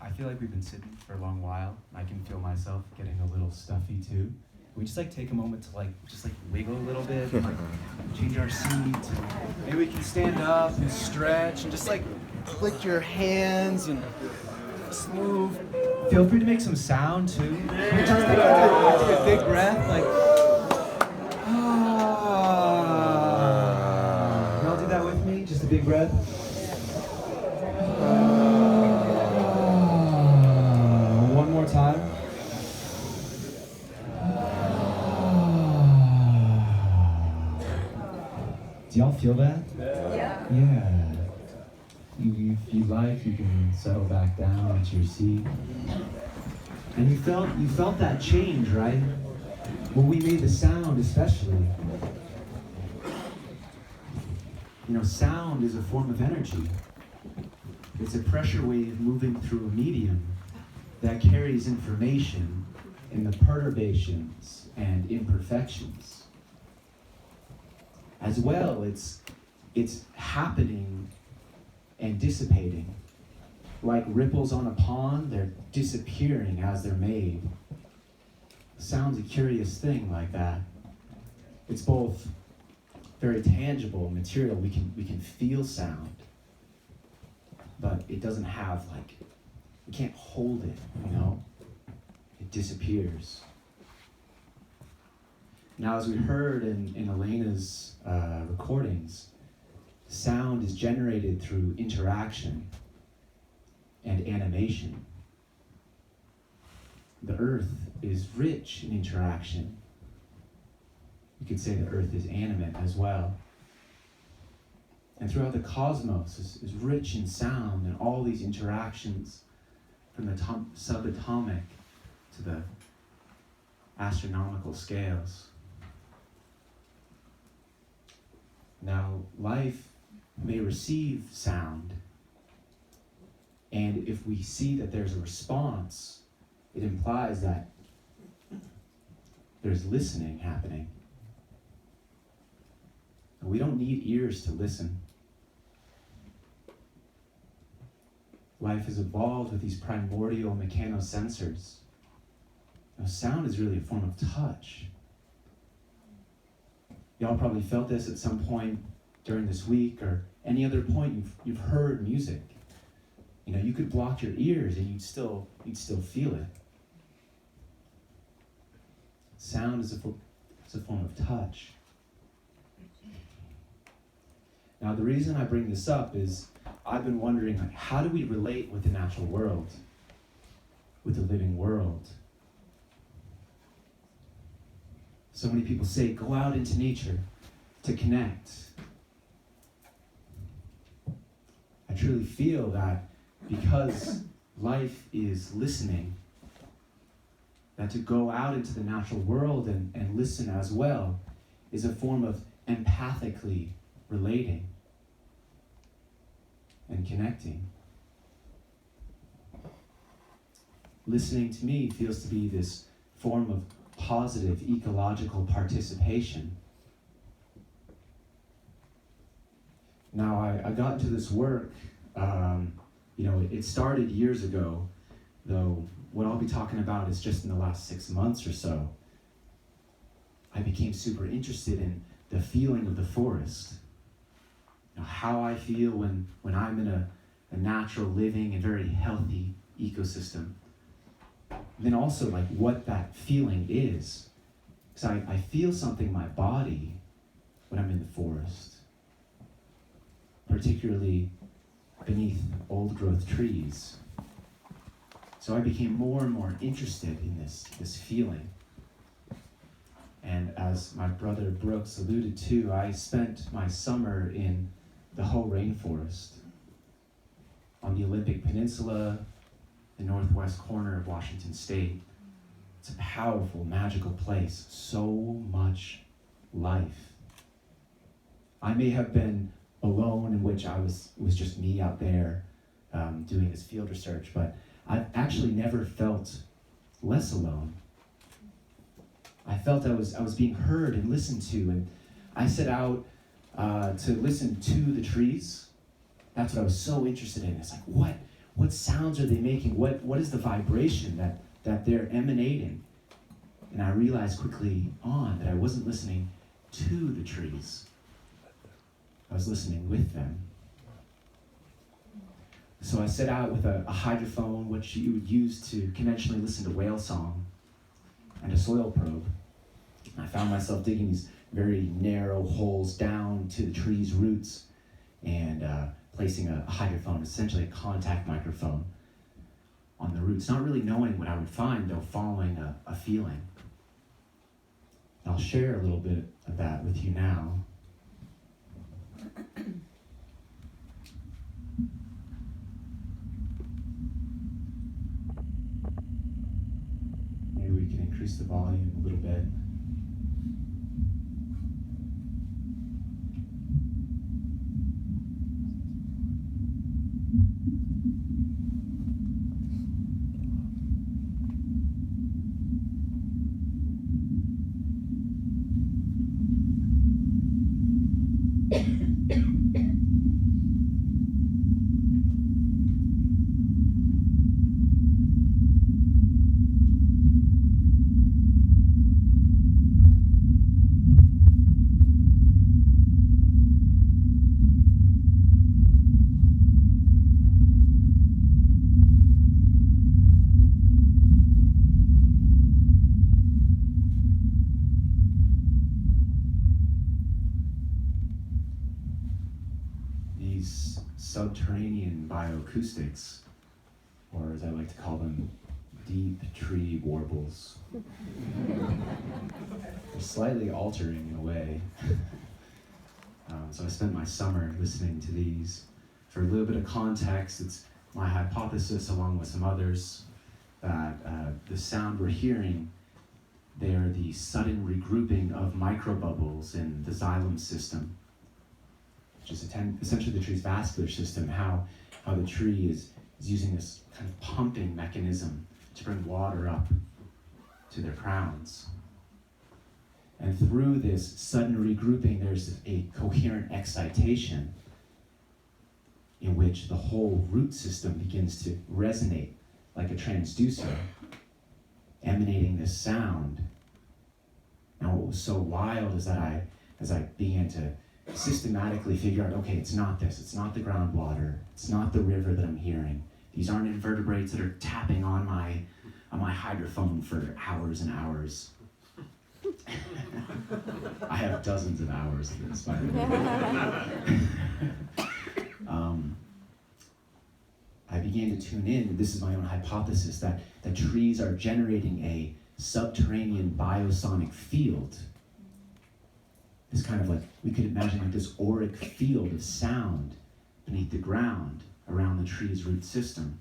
I feel like we've been sitting for a long while. I can feel myself getting a little stuffy too. We just take a moment to just wiggle a little bit, and, change our seat. Maybe we can stand up and stretch and just flick your hands and just move. Feel free to make some sound too. Just take a big breath, Y'all do that with me? Just a big breath. One more time. Do y'all feel that? Yeah. If you like, you can settle back down into your seat. And you felt that change, right? When we made the sound, especially. Sound is a form of energy. It's a pressure wave moving through a medium that carries information in the perturbations and imperfections. As well, it's happening and dissipating. Like ripples on a pond, they're disappearing as they're made. Sound's a curious thing like that. It's both very tangible, material. We can feel sound, but it doesn't have we can't hold it, It disappears. Now, as we heard in Elena's recordings, sound is generated through interaction and animation. The earth is rich in interaction. You could say the earth is animate as well. And throughout the cosmos is rich in sound and all these interactions from the subatomic to the astronomical scales. Now, life may receive sound, and if we see that there's a response, it implies that there's listening happening. And we don't need ears to listen. Life has evolved with these primordial mechanosensors. Now, sound is really a form of touch. Y'all probably felt this at some point during this week or any other point you've heard music. You could block your ears and you'd still feel it. Sound is a form of touch. Now, the reason I bring this up is I've been wondering, how do we relate with the natural world, with the living world? So many people say, go out into nature to connect. I truly feel that because life is listening, that to go out into the natural world and listen as well is a form of empathically relating and connecting. Listening to me feels to be this form of positive ecological participation. Now, I got into this work, it started years ago, though what I'll be talking about is just in the last 6 months or so. I became super interested in the feeling of the forest. How I feel when I'm in a natural living and very healthy ecosystem. And then also what that feeling is. Because I feel something in my body when I'm in the forest. Particularly beneath old growth trees. So I became more and more interested in this feeling. And as my brother Brooks alluded to, I spent my summer in the Hoh Rainforest on the Olympic Peninsula, the northwest corner of Washington State. It's a powerful, magical place. So much life. I may have been alone, in which it was just me out there doing this field research, but I've actually never felt less alone. I felt I was being heard and listened to, and I set out to listen to the trees. That's what I was so interested in. It's what What sounds are they making? What is the vibration that they're emanating? And I realized quickly on that I wasn't listening to the trees. I was listening with them. So I set out with a hydrophone, which you would use to conventionally listen to whale song, and a soil probe. I found myself digging these very narrow holes down to the tree's roots and placing a hydrophone, essentially a contact microphone, on the roots, not really knowing what I would find, though following a feeling. I'll share a little bit of that with you now. Maybe we can increase the volume a little bit. These subterranean bioacoustics, or as I like to call them, deep tree warbles. They're slightly altering in a way. So I spent my summer listening to these. For a little bit of context, it's my hypothesis, along with some others, that the sound we're hearing, they are the sudden regrouping of microbubbles in the xylem system, which is essentially the tree's vascular system, how the tree is using this kind of pumping mechanism to bring water up to their crowns. And through this sudden regrouping, there's a coherent excitation in which the whole root system begins to resonate like a transducer, emanating this sound. Now, what was so wild is that as I began to systematically figure out, okay, it's not this, it's not the groundwater, it's not the river that I'm hearing. These aren't invertebrates that are tapping on my hydrophone for hours and hours. I have dozens of hours of this, by the way. I began to tune in, and this is my own hypothesis, that the trees are generating a subterranean biosonic field. This kind of like, we could imagine like this auric field of sound beneath the ground around the tree's root system.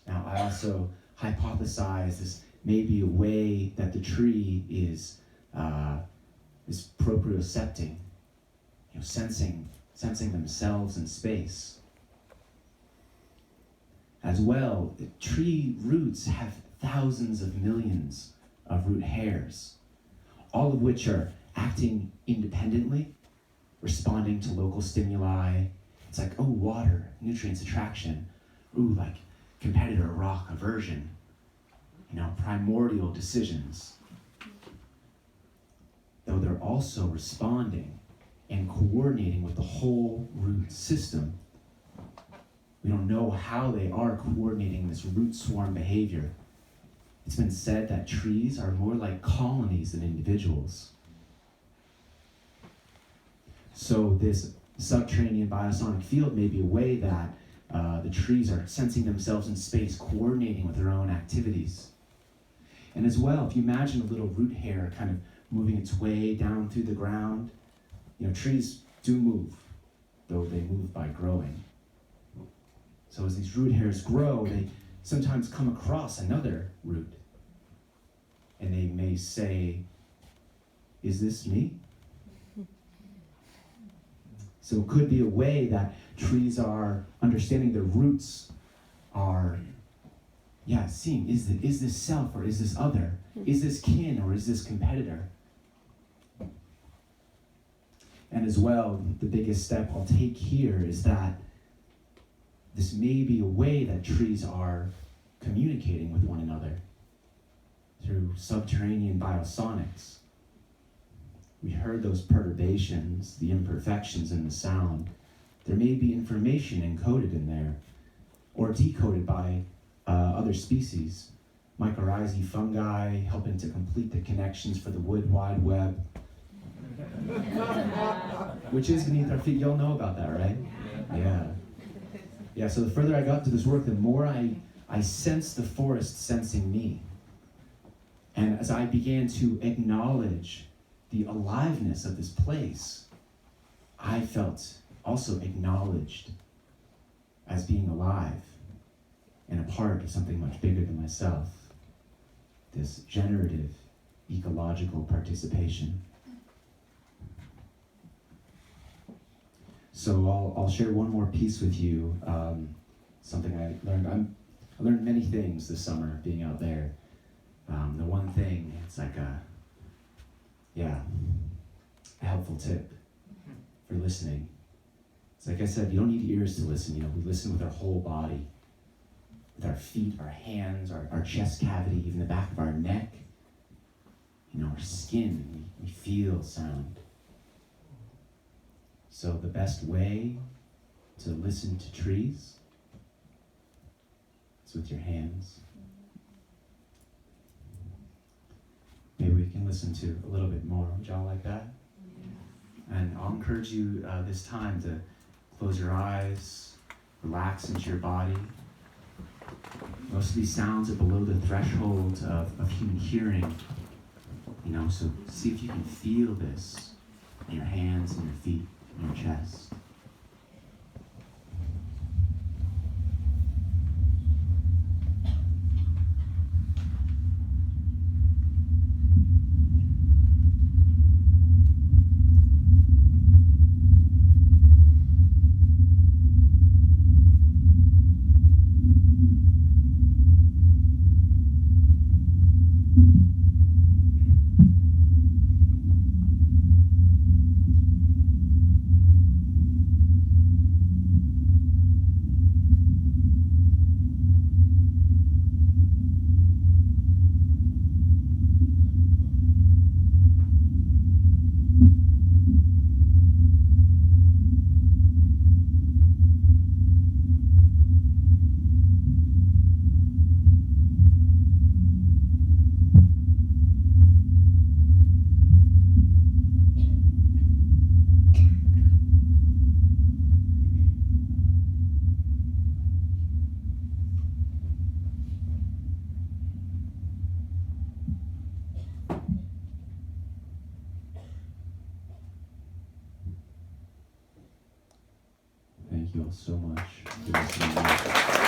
Now, I also hypothesize this may be a way that the tree is propriocepting, sensing themselves in space. As well, the tree roots have thousands of millions of root hairs, all of which are acting independently, responding to local stimuli. It's like, oh, water, nutrients, attraction. Ooh, like competitor, rock, aversion. Primordial decisions. Though they're also responding and coordinating with the whole root system. We don't know how they are coordinating this root swarm behavior. It's been said that trees are more like colonies than individuals. So this subterranean biosonic field may be a way that the trees are sensing themselves in space, coordinating with their own activities. And as well, if you imagine a little root hair kind of moving its way down through the ground, trees do move, though they move by growing. So as these root hairs grow, they sometimes come across another root. And they may say, is this me? So it could be a way that trees are understanding their roots are, seeing, is this self or is this other? Is this kin or is this competitor? And as well, the biggest step I'll take here is that this may be a way that trees are communicating with one another through subterranean biosonics. We heard those perturbations, the imperfections in the sound. There may be information encoded in there, or decoded by other species, mycorrhizae, fungi, helping to complete the connections for the wood wide web, which is beneath our feet. Y'all know about that, right? Yeah, so the further I got to this work, the more I sensed the forest sensing me. And as I began to acknowledge the aliveness of this place, I felt also acknowledged as being alive and a part of something much bigger than myself, this generative ecological participation. So I'll share one more piece with you, something I learned. I learned many things this summer being out there. The one thing, it's like a helpful tip for listening. It's like I said, you don't need ears to listen. We listen with our whole body, with our feet, our hands, our chest cavity, even the back of our neck. Our skin, we feel sound. So the best way to listen to trees is with your hands. Maybe we can listen to a little bit more. Would y'all like that? And I'll encourage you this time to close your eyes, relax into your body. Most of these sounds are below the threshold of human hearing. So see if you can feel this in your hands and your feet and your chest. Thank you all so much for listening.